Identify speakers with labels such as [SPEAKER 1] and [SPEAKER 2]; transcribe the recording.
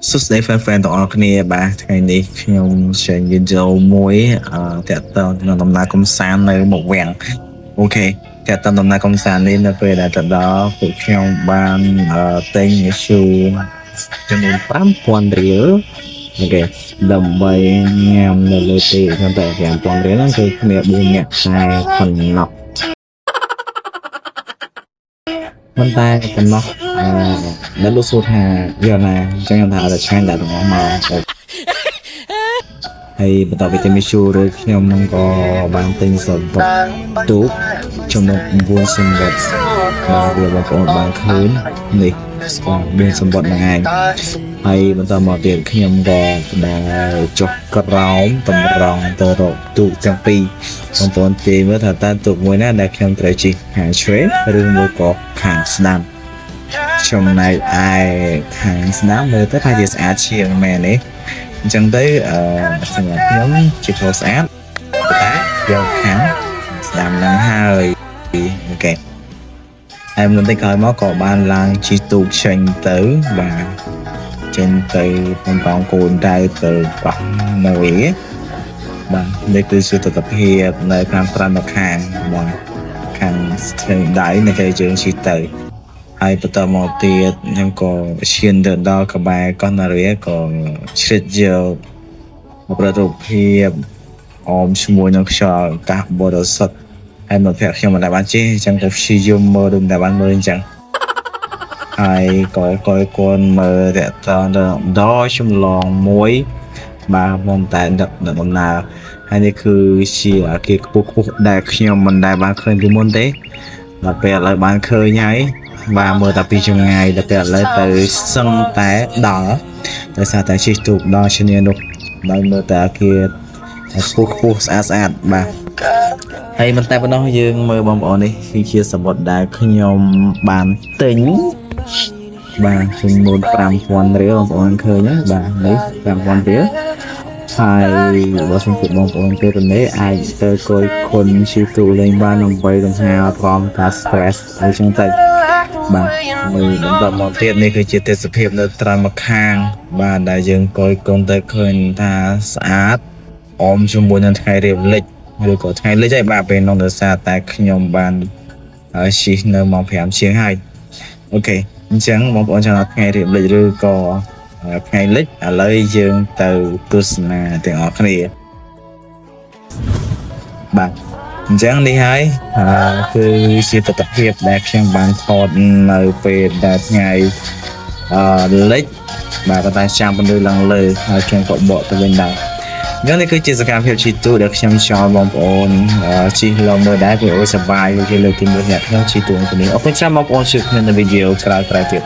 [SPEAKER 1] សួស្តី fan ទាំងអស់គ្នាបាទថ្ងៃនេះខ្ញុំចេញវីដេអូមួយតាក់ទងនឹងដំណើរកំសាន្តនៅមុខវាំងអូខេតាក់ទងដំណើរកំសាន្តនេះនៅពេលដែលទៅដល់ពួកខ្ញុំបានទិញ issue ចំនួន 5,000 រៀលអូខេដើម្បីញ៉ាំនៅលើទីខ្ញុំតែ 5,000 រៀលហ្នឹងគឺគ្នា4នាក់តែប៉ុណ្ណោះប៉ុន្តែប៉ុណ្ណោះដែលលោកសួរថាយកណាអញ្ចឹងខ្ញុំថាអត់ឆ្ងាញ់ដែរទាំងអស់មកហើយបន្តពីទីមីឈូឬខ្ញុំនឹងក៏បានទិញសម្បត្តិទូកចំណុច9សម្បត្តិបាទវាបងប្អូនបានឃើញនេះមានសម្បត្តិហ្នឹងឯងហើយបន្តមកទៀតខ្ញុំក៏ដែលចុះក្រោមតម្រង់ទៅរកទូកទាំងពីរបងប្អូនជឿមើលថាតើទូកមួយណាដែលខ្ញុំត្រូវជិះខាងឆ្វេងឬមួយក៏ខាងស្ដាំចំណែកឯខាងស្ដាំមើលទៅថាជាស្អាតជាងមែនទេអញ្ចឹងទៅសម្រាប់ខ្ញុំជាផ្លូវស្អាតតែយកខាងស្ដាំហ្នឹងហើយអូខេហើយមុនទៅក្រោយមកក៏បានឡើងជិះទូកចេញទៅបាទចេញទៅបំរងកូនដៅទៅកោះមួយបាទនេះគឺជាទស្សនវិជ្ជានៅខាងត្រាំមកខាងបាទខាងស្ថិតដៃនៅគេជើងជិះទៅហើយបន្តមកទៀតខ្ញុំក៏ឈានទៅដល់ក្បែរកោះណារាក៏ជ្រៀតយកប្រតិភាពអមជាមួយនឹងខ្យល់អាកាសបរិសុទ្ធហើយមកភ័ក្រខ្ញុំមិនដែលបានជិះអញ្ចឹងក៏ព្យាយាមមើលដូចមិនដែលបានមើលអញ្ចឹងហើយក៏កូនមើលតតដល់ចម្លងមួយបាទមកតែដឹកដំណើរហើយនេះគឺជាអាគារខ្ពស់ដែលខ្ញុំមិនដែលបានឃើញពីមុនទេដល់ពេលឥឡូវបានឃើញហើយបាទមើលតែពីចម្ងាយដល់ពេលឥឡូវទៅសឹងតែដល់ដោយសារតែជិះទូកដល់ឈ្នានោះដោយមើលតែអាគារខ្ពស់ស្អាតបាទហើយមិនតែប៉ុណ្ណោះយើងមើលបងប្អូននេះគឺជាសម្បត្តិដែលខ្ញុំបានទិញបាទចំនួន 5,000 រៀលបងប្អូនឃើញណាបាទនេះ 5,000 រៀលហើយបើសិនជាបងប្អូនពេលនេះអាចទៅគយគុណជីទូលេងបានដើម្បីលំហែអារម្មណ៍ការ stress អីចឹងទៅបាទមើលបន្តមកទៀតនេះគឺជាទេសភាពនៅត្រើយម្ខាងបាទដែលយើងគយគុណទៅឃើញថាស្អាតអមជាមួយនឹងថ្ងៃរៀបលិចឬក៏ថ្ងៃលិចហើយបាទពេលនោះដោយសារតែខ្ញុំបានជិះនៅម៉ោង 5 ជាងហើយអូខេអញ្ចឹងបងប្អូនចង់ថ្ងៃរៀបលិចឬក៏ថ្ងៃលិចឥឡូវយើងទៅទស្សនាទាំងអស់គ្នាបាទអញ្ចឹងនេះហើយគឺជាទស្សនវិជ្ជាដែលខ្ញុំបានថតនៅពេលដែលថ្ងៃលិចបាទតែចាំពន្លឺឡើងលើហើយខ្ញុំក៏បកទៅវិញដែរនេះគឺជាសកម្មភាពជិះទូកដែលខ្ញុំចង់បងប្អូនជិះឡងមើលដែរព្រោះសប្បាយជាលើកទី1អ្នកខ្ញុំជិះទូកនេះអរគុណច្រើនបងប្អូនជួបគ្នានៅវីដេអូក្រោយៗទៀត